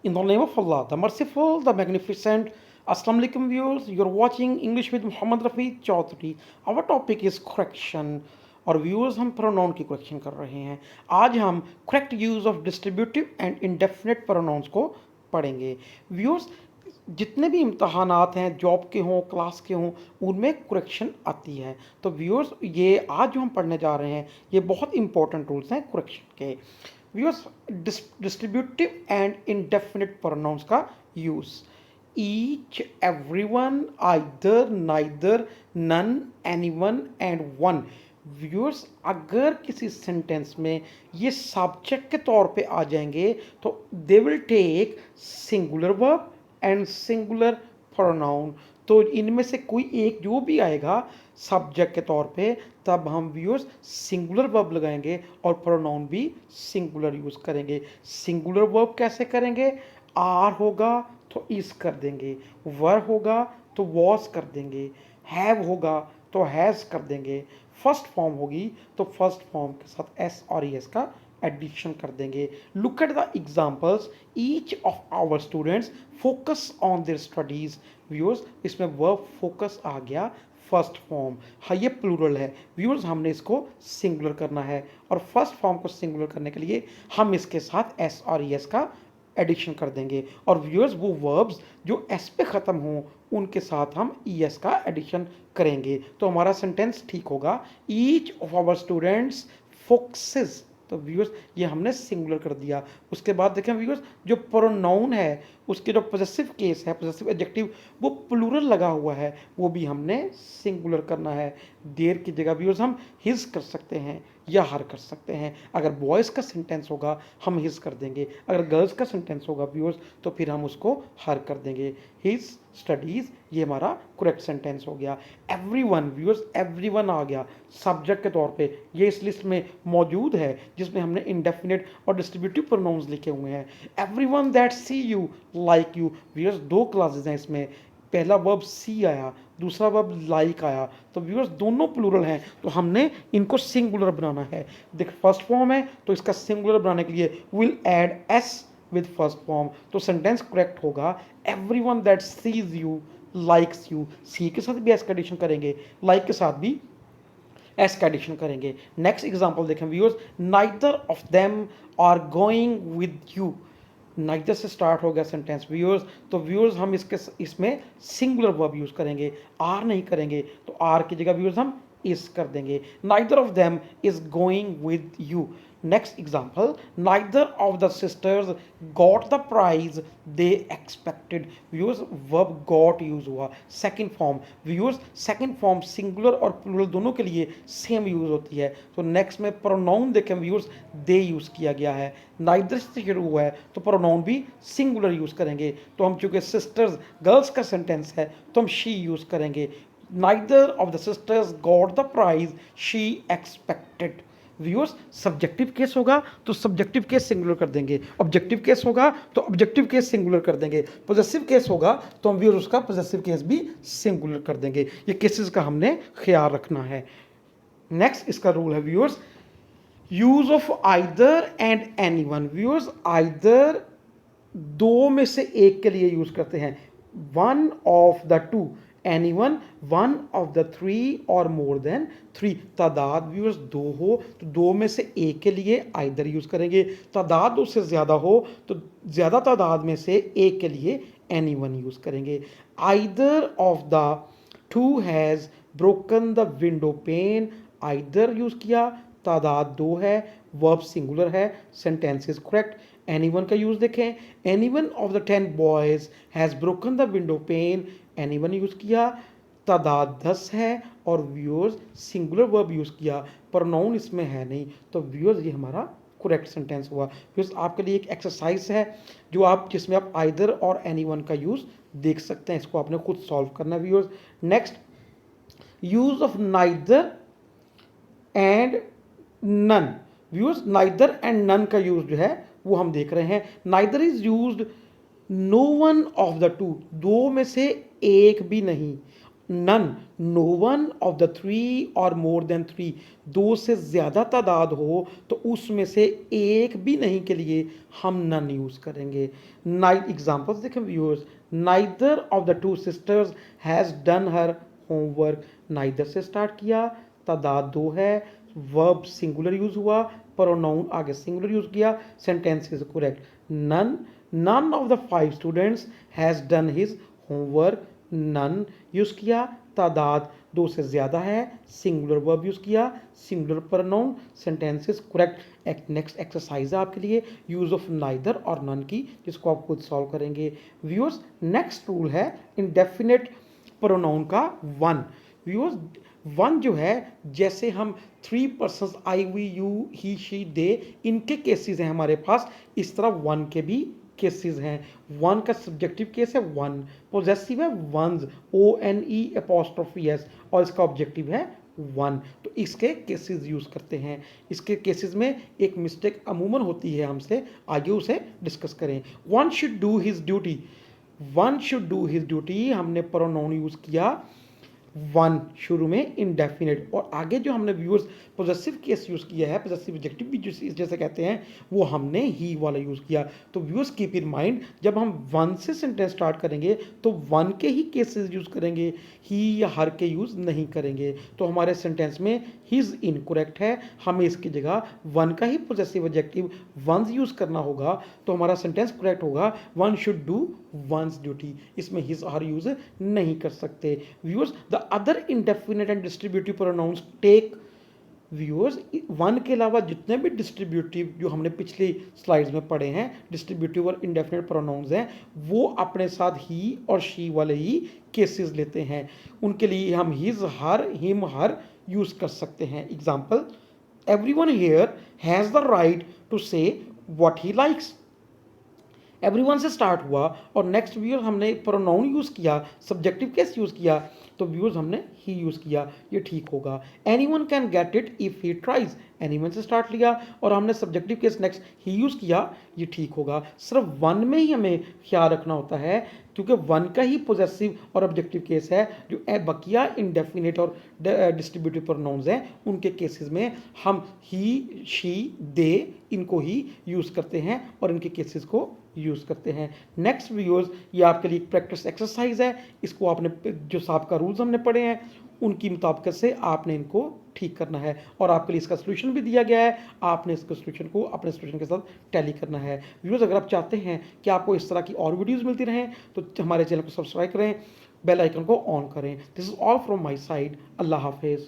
In the name of Allah, the merciful, the magnificent. Assalamu alaikum viewers, you're watching English with Muhammad Rafi Chaudhary. Our topic is correction. और viewers हम pronoun की correction कर रहे हैं। आज हम correct use of distributive and indefinite pronouns को पढ़ेंगे। व्यूअर्स, जितने भी इम्तहानात हैं, जॉब के हों, क्लास के हों, उनमें करेक्शन आती है। तो व्यूअर्स, ये आज जो हम पढ़ने जा रहे हैं, ये बहुत इंपॉर्टेंट रूल्स हैं करेक्शन के। Viewers, distributive and indefinite pronouns का use: each, everyone, either, neither, none, anyone and one। Viewers, अगर किसी सेंटेंस में ये सब्जेक्ट के तौर पे आ जाएंगे तो they will take singular verb and singular pronoun. तो इनमें से कोई एक जो भी आएगा सब्जेक्ट के तौर पे, तब हम व्यूअर्स सिंगुलर वर्ब लगाएंगे और प्रोनाउन भी सिंगुलर यूज़ करेंगे। सिंगुलर वर्ब कैसे करेंगे? आर होगा तो इस कर देंगे, वर होगा तो वॉज कर देंगे, हैव होगा तो हैज़ कर देंगे, फर्स्ट फॉर्म होगी तो फर्स्ट फॉर्म के साथ एस और एस का एडिशन कर देंगे। Look at the examples. Each of our students focus on their studies. Viewers, इसमें वर्ब फोकस आ गया फर्स्ट फॉर्म। हाँ, ये प्लूरल है व्यूअर्स, हमने इसको सिंगुलर करना है और फर्स्ट फॉर्म को सिंगुलर करने के लिए हम इसके साथ एस और एस का एडिशन कर देंगे। और व्यूअर्स, वो वर्ब्स जो एस पे ख़त्म हों उनके साथ हम ई एस का एडिशन करेंगे तो हमारा सेंटेंस ठीक होगा। Each of our students focuses. तो व्यूअर्स, ये हमने सिंगुलर कर दिया। उसके बाद देखें व्यूअर्स, जो प्रोनाउन है उसके जो पॉजेसिव केस है, पॉजेसिव एडजेक्टिव, वो प्लूरल लगा हुआ है, वो भी हमने सिंगुलर करना है। देर की जगह व्यूअर्स हम हिज कर सकते हैं या हर कर सकते हैं। अगर बॉयज़ का सेंटेंस होगा हम हिज कर देंगे, अगर गर्ल्स का सेंटेंस होगा व्यूअर्स तो फिर हम उसको हर कर देंगे। हिज स्टडीज़, ये हमारा करेक्ट सेंटेंस हो गया। एवरीवन व्यूअर्स, एवरीवन आ गया सब्जेक्ट के तौर पे, ये इस लिस्ट में मौजूद है जिसमें हमने इंडेफिनिट और डिस्ट्रीब्यूटिव प्रोनाउंस लिखे हुए हैं। Everyone that see you like you. Viewers, दो क्लासेस हैं इसमें, पहला वर्ब सी आया, दूसरा वर्ब लाइक आया, तो व्यूअर्स दोनों प्लूरल हैं तो हमने इनको सिंगुलर बनाना है। देख, फर्स्ट फॉर्म है तो इसका सिंगुलर बनाने के लिए will add S with first form, तो सेंटेंस करेक्ट होगा everyone that sees you likes you. See के साथ भी एस का एडिशन करेंगे, लाइक के साथ भी एस का एडिशन करेंगे। नेक्स्ट एग्जांपल देखें viewers, neither of them are going with you. Neither से स्टार्ट हो गया सेंटेंस व्यूअर्स, तो व्यूअर्स हम इसमें सिंगुलर वर्ब यूज़ करेंगे, आर नहीं करेंगे, तो आर की जगह व्यूअर्स हम इस कर देंगे। Neither of them is going with you. Next example, neither of the sisters got the prize they expected. Viewers, verb got use हुआ second form. Viewers, second form singular और प्लूरल दोनों के लिए सेम यूज होती है। तो next में pronoun देखें व्यूअर्स, दे यूज किया गया है, नाइदर से शुरू हुआ है तो प्रोनाउन भी सिंगुलर यूज करेंगे। तो हम चूंकि सिस्टर्स गर्ल्स का सेंटेंस है तो हम शी यूज करेंगे। Neither of the sisters got the prize she expected. Viewers, subjective case होगा तो सब्जेक्टिव केस सिंगुलर कर देंगे, ऑब्जेक्टिव केस होगा तो ऑब्जेक्टिव केस सिंगुलर कर देंगे, पॉजेसिव केस होगा तो हम व्यूअर्स उसका पॉजेसिव केस भी सिंगुलर कर देंगे। ये केसेस का हमने ख्याल रखना है। नेक्स्ट इसका रूल है viewers, use of either and anyone. Viewers, either दो में से एक के लिए यूज करते हैं, one of the to, anyone one of the three और मोर देन थ्री। तादाद व्यूअर्स दो हो तो दो में से एक के लिए आइदर यूज करेंगे, तादाद दो से ज़्यादा हो तो ज़्यादा तादाद में से एक के लिए एनीवन यूज करेंगे। Either of the to has broken the window pane. Either use किया, तादाद दो है, वर्ब सिंगुलर है, सेंटेंस इज करेक्ट। एनीवन का यूज देखें, anyone of the 10 boys has broken the window pane. Anyone use किया, तादाद 10 है और व्यूअर्स सिंगुलर वर्ब यूज किया, प्रोनाउन इसमें है नहीं, तो व्यूअर्स ये हमारा करेक्ट सेंटेंस हुआ। व्यूअर्स, आपके लिए एक एक्सरसाइज है जो आप जिसमें आप आइदर और एनीवन का यूज देख सकते हैं, इसको आपने खुद सॉल्व करना है viewers. Next, use of neither and none. Viewers, neither and none का यूज जो है वो हम देख रहे हैं। Neither is used no one of the two, दो में से एक भी नहीं, none, no one of the three और मोर देन थ्री, दो से ज़्यादा तादाद हो तो उसमें से एक भी नहीं के लिए हम नन यूज़ करेंगे। एग्जाम्पल्स देखें viewers, neither of the two sisters has done her homework, neither से स्टार्ट किया, तादाद दो है, वर्ब सिंगुलर यूज हुआ, प्रोनाउन आगे सिंगुलर यूज किया, sentence is correct. None, none of the five students has done his homework, none use किया, तादाद दो से ज्यादा है, सिंगुलर वर्ब यूज किया, singular pronoun, sentence is correct. एक नेक्स्ट एक्सरसाइज है आपके लिए यूज ऑफ नाइदर और नन की, जिसको आप खुद सॉल्व करेंगे। व्यूअर्स, नेक्स्ट रूल है इंडेफिनिट प्रोनाउन का वन। व्यूअर्स, वन जो है, जैसे हम three persons I we you he she they, इनके केसेस हैं हमारे पास, इस तरह वन के भी केसेस हैं। वन का सब्जेक्टिव केस है वन, पोजेसिव है one's, O N E apostrophe s, और इसका ऑब्जेक्टिव है वन। तो इसके केसेस यूज करते हैं। इसके केसेस में एक मिस्टेक अमूमन होती है हमसे, आगे उसे डिस्कस करें। One should do his duty, one should do his duty, हमने प्रोनाउन यूज किया वन शुरू में इंडेफिनिट, और आगे जो हमने व्यूअर्स पोजेसिव केस यूज किया है, पोजेसिव एडजेक्टिव भी जैसे कहते हैं, वो हमने ही वाला यूज किया। तो व्यूअर्स कीप इन माइंड, जब हम वन से सेंटेंस स्टार्ट करेंगे तो वन के ही केसेस यूज करेंगे, ही या हर के यूज नहीं करेंगे। तो हमारे सेंटेंस में हिज इनकरेक्ट है, हमें इसकी जगह वन का ही पोजेसिव एडजेक्टिव वंस यूज करना होगा, तो हमारा सेंटेंस करेक्ट होगा, one should do one's duty. इसमें हिज हर यूज नहीं कर सकते। Viewers, the other indefinite and distributive pronouns take, viewers, one के अलावा जितने भी डिस्ट्रीब्यूटिव जो हमने पिछली स्लाइड्स में पढ़े हैं, डिस्ट्रीब्यूटिव और इंडेफिनिट प्रोनाउंस हैं, वो अपने साथ ही और शी वाले ही केसेस लेते हैं। उनके लिए हम his her, him her use कर सकते हैं। Example, everyone here has the right to say what he likes, everyone से स्टार्ट हुआ और नेक्स्ट व्यूअर्स हमने प्रोनाउन यूज किया, सब्जेक्टिव केस यूज किया, तो व्यूअर्स हमने ही यूज किया, ये ठीक होगा। Anyone can get it if he tries, anyone से स्टार्ट लिया और हमने सब्जेक्टिव केस नेक्स्ट ही यूज किया, ये ठीक होगा। सिर्फ वन में ही हमें ख्याल रखना होता है, क्योंकि वन का ही पोजेसिव और ऑब्जेक्टिव केस है। जो बकिया इंडेफिनिट और डिस्ट्रीब्यूटिव प्रोनाउंस हैं, उनके केसेस में हम ही, शी, दे, इनको ही यूज करते हैं और इनके केसेस को यूज करते हैं। नेक्स्ट व्यूअर्स, ये आपके लिए प्रैक्टिस एक्सरसाइज है, इसको आपने जो साबका रूल्स हमने पढ़े हैं उनकी मुताबिक से आपने इनको ठीक करना है, और आपके लिए इसका सोल्यूशन भी दिया गया है, आपने इसके सोल्यूशन को अपने सोल्यूशन के साथ टैली करना है। व्यूअर्स, अगर आप चाहते हैं कि आपको इस तरह की और वीडियोस मिलती रहें तो हमारे चैनल को सब्सक्राइब करें, बेल आइकन को ऑन करें। This is all from my side. अल्लाह हाफिज़।